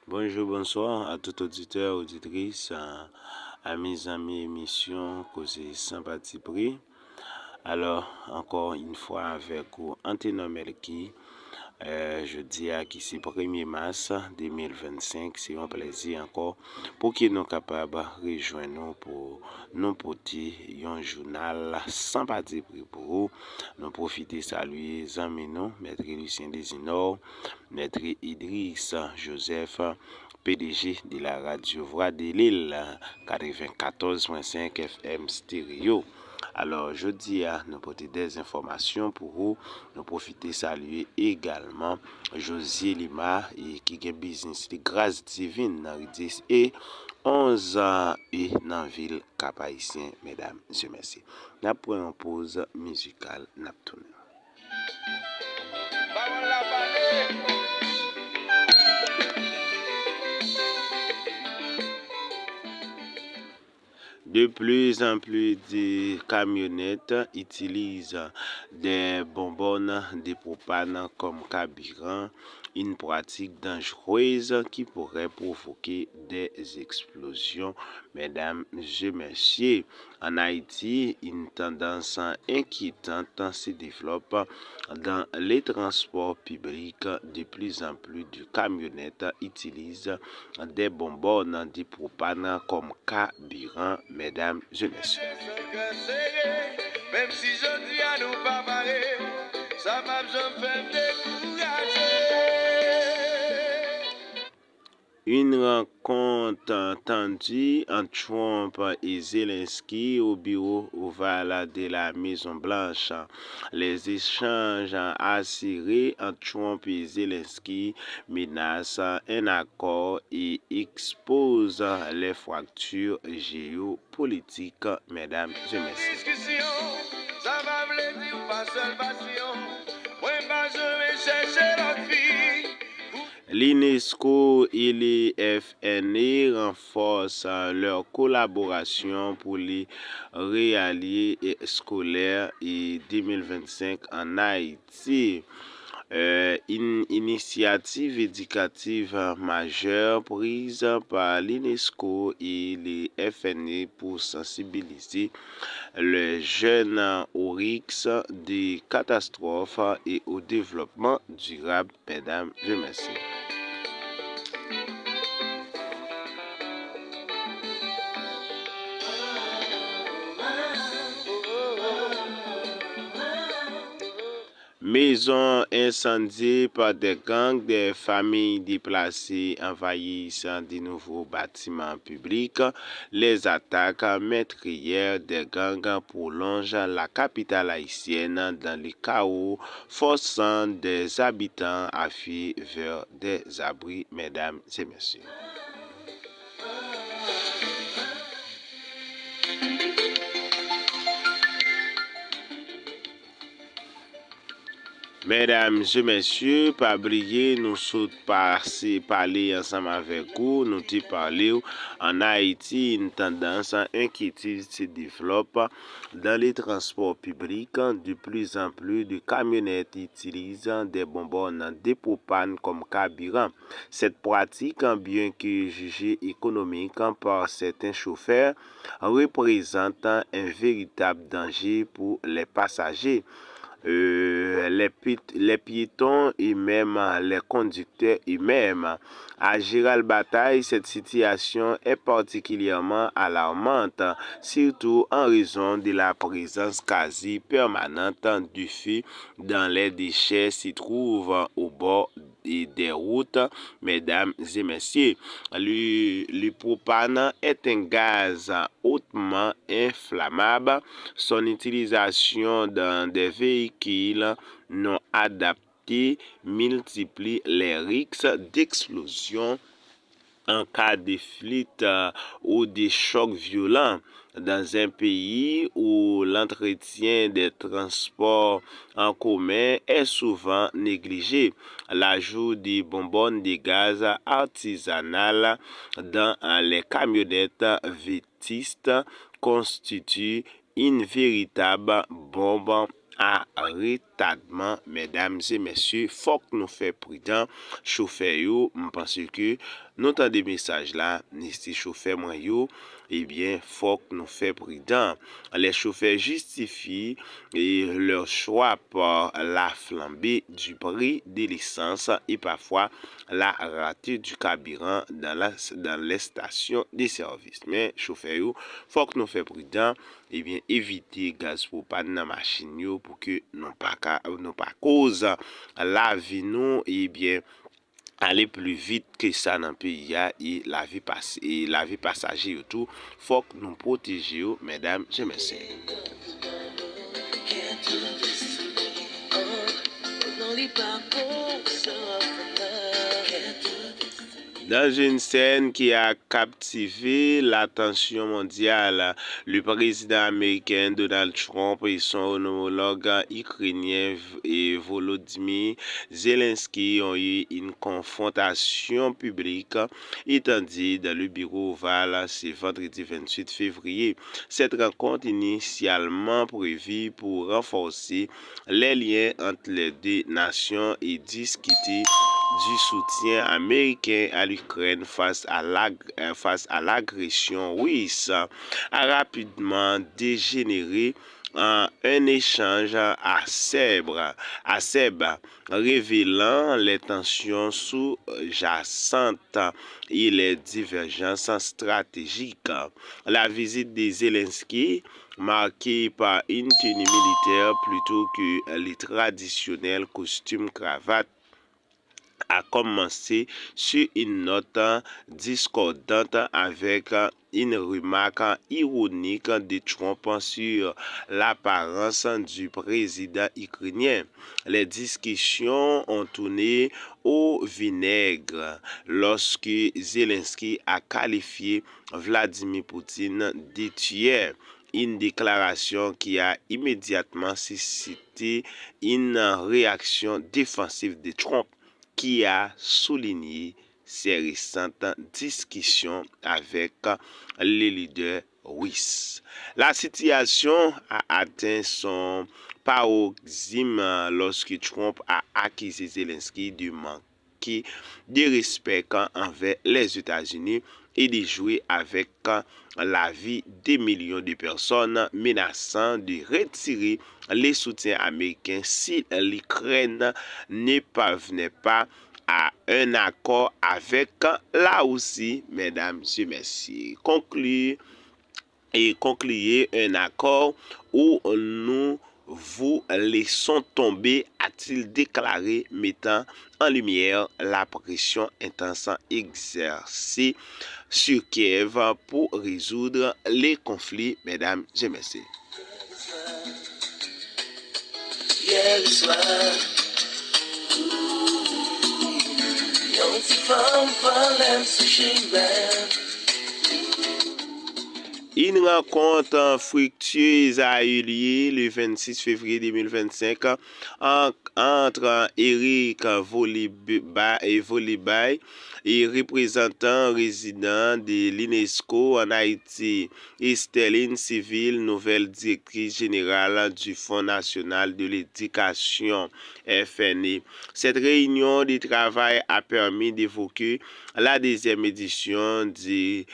Bonjour, bonsoir à tout auditeur, auditrice, à mes amis émission Causer sans parti pris. Alors, encore une fois avec vous, Anténon Melki. Je dis à qui c'est 1er mars 2025, c'est un plaisir encore pour qu'ils nous capables de rejoindre nous pour nous porter un journal sans parti pris pour vous. Nous profiter saluer les amis nous, Maître Lucien Desinor, Maître Idriss Joseph, PDG de la radio Voix de l'Île 94.5 FM stéréo. Alors, je dis à nous porter des informations pour vous. Nous profiter saluer également José Lima et qui a business de grâce divine dans 10 et 11 ans et dans la ville Cap-Haïtien, mesdames et messieurs. Nous prenons une pause musicale. Nous tournons. De plus en plus de camionnettes utilisent des bonbonnes de propane comme carburant, une pratique dangereuse qui pourrait provoquer des explosions. Mesdames et messieurs, en Haïti, une tendance inquiétante se développe dans les transports publics. De plus en plus de camionnettes utilisent des bonbonnes de propane comme carburant. Mesdames et messieurs. Même si je dis à nous pas parler, ça m'a fait décourager. Une rencontre tendue entre Trump et Zelensky au bureau ovale de la Maison Blanche. Les échanges assurés entre Trump et Zelensky menacent un accord et exposent les fractures géopolitiques. Mesdames et messieurs. L'UNESCO et les FNE renforcent leur collaboration pour les réalités scolaires et 2025 en Haïti. Une initiative éducative majeure prise par l'UNESCO et les FNE pour sensibiliser les jeunes au risque des catastrophes et au développement durable. Mesdames et messieurs. Maisons incendiées par des gangs, des familles déplacées envahissent de nouveaux bâtiments publics. Les attaques meurtrières des gangs prolongent la capitale haïtienne dans le chaos, forçant des habitants à fuir vers des abris. Mesdames et messieurs. Mesdames et messieurs, pas oublier, nous sommes parler ensemble avec vous, nous te parler en Haïti, une tendance inquiétude se développe dans les transports publics. De plus en plus de camionnettes utilisent des bonbonnes de propane comme carburant. Cette pratique, bien que jugée économique par certains chauffeurs, représente un véritable danger pour les passagers. Les piétons et même les conducteurs eux-mêmes. À Gérald Bataille, cette situation est particulièrement alarmante, surtout en raison de la présence quasi permanente du feu dans les déchets s'y trouvent au bord des routes. Mesdames et messieurs, le propane est un gaz hautement inflammable. Son utilisation dans des véhicules non adaptés multiplie les risques d'explosion en cas de fuite ou de choc violent. Dans un pays où l'entretien des transports en commun est souvent négligé, l'ajout de bonbonnes de gaz artisanales dans les camionnettes vétustes constitue une véritable bombe à retardement, mesdames et messieurs. Faut que nous fassions prudent. Chauffeur yo, je pense que nous avons des messages là, si chauffeur moi yo, eh bien, faut que nous fassions prudent. Les chauffeurs justifient leur choix par la flambée du prix de l'essence et parfois la rareté du carburant dans les stations de service. Mais chauffeur yo, faut que nous fassions prudent. Eh bien, éviter gaz pour pas dans machine yo pour que non pas cause la vie nous, eh bien, aller plus vite que ça dans le pays et la vie passager et tout. Faut que nous protégions, mesdames et messieurs. Dans une scène qui a captivé l'attention mondiale, le président américain Donald Trump et son homologue ukrainien Volodymyr Zelensky ont eu une confrontation publique étendue dans le bureau ovale ce vendredi 28 février. Cette rencontre initialement prévue pour renforcer les liens entre les deux nations et discuter du soutien américain à l'Ukraine face à l'agression russe a rapidement dégénéré en un échange acéré, révélant les tensions sous-jacentes et les divergences stratégiques. La visite de Zelensky, marquée par une tenue militaire plutôt que les traditionnels costumes cravates, a commencé sur une note discordante avec une remarque ironique de Trump sur l'apparence du président ukrainien. Les discussions ont tourné au vinaigre lorsque Zelensky a qualifié Vladimir Poutine de tueur. Une déclaration qui a immédiatement suscité une réaction défensive de Trump, qui a souligné ses récentes discussions avec les leaders russes. La situation a atteint son paroxysme lorsque Trump a accusé Zelensky de manquer de respect envers les États-Unis et de jouer avec la vie des millions de personnes, menaçant de retirer les soutiens américains si l'Ukraine ne parvenait pas à un accord avec la Russie, mesdames et messieurs. Conclure un accord où nous vous laissons tomber, a-t-il déclaré, mettant en lumière la pression intense exercée sur Kiev pour résoudre les conflits, mesdames et messieurs. Une rencontre fructueuse a eu lieu le 26 février 2025 entre Eric Volibay et représentant résident de l'UNESCO en Haïti et Sterling Civil, nouvelle directrice générale du Fonds national de l'éducation FNE. Cette réunion de travail a permis d'évoquer la deuxième édition du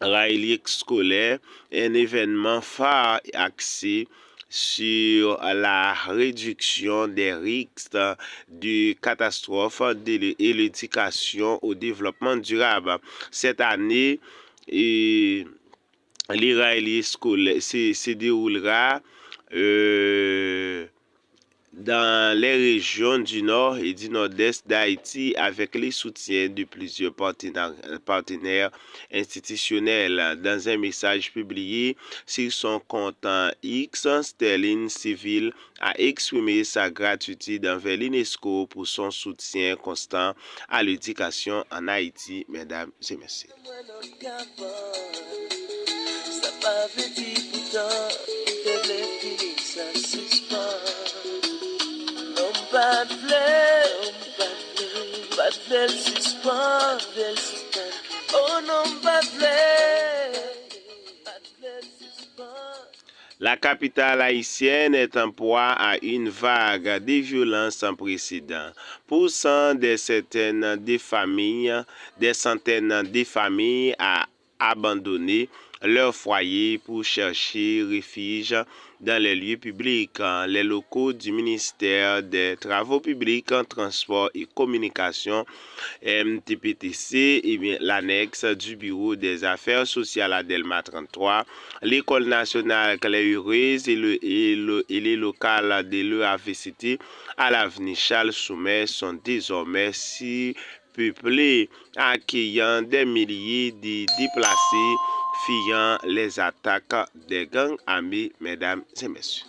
Rallye scolaire, un événement phare axé sur la réduction des risques de catastrophes et l'éducation au développement durable. Cette année, le Rallye scolaire se déroulera dans les régions du nord et du nord-est d'Haïti avec le soutien de plusieurs partenaires institutionnels. Dans un message publié sur son compte X, Sterling Civil a exprimé sa gratitude envers l'UNESCO pour son soutien constant à l'éducation en Haïti, mesdames et messieurs. Bad flel suspend, oh non, bad flel suspend. La capitale haïtienne est en proie à une vague de violences sans précédent, poussant des centaines de familles à abandonner leur foyer pour chercher refuge dans les lieux publics. Les locaux du ministère des Travaux publics, Transport et Communication, MTPTC, et l'annexe du Bureau des Affaires sociales à Delma 33, l'École nationale Claire-Heureuse et les locales de l'EAVCT à l'avenue Charles Soumet sont désormais si peuplés, accueillant des milliers de déplacés, fuyant les attaques des gangs armés, mesdames et messieurs.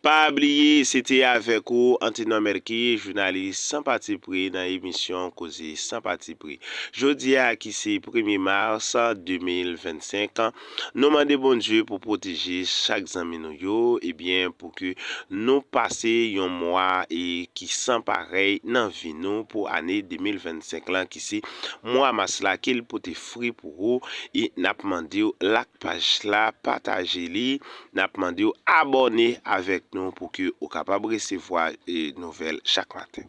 Pas oublier, c'était avec vous, Antinon Merki, journaliste sans parti pris dans l'émission Causé sans parti pris. Jeudi à qui c'est 1er mars 2025, nous demandons bon Dieu pour protéger chaque ami nous et bien pour que nous passions un mois et qui sent pareil dans vie nous pour année 2025 là qui c'est mois mars là qu'il peut fruit pour vous et n'a demandé la page là partager li, n'a demandé abonner avec nous pour que vous capable recevoir des nouvelles chaque matin.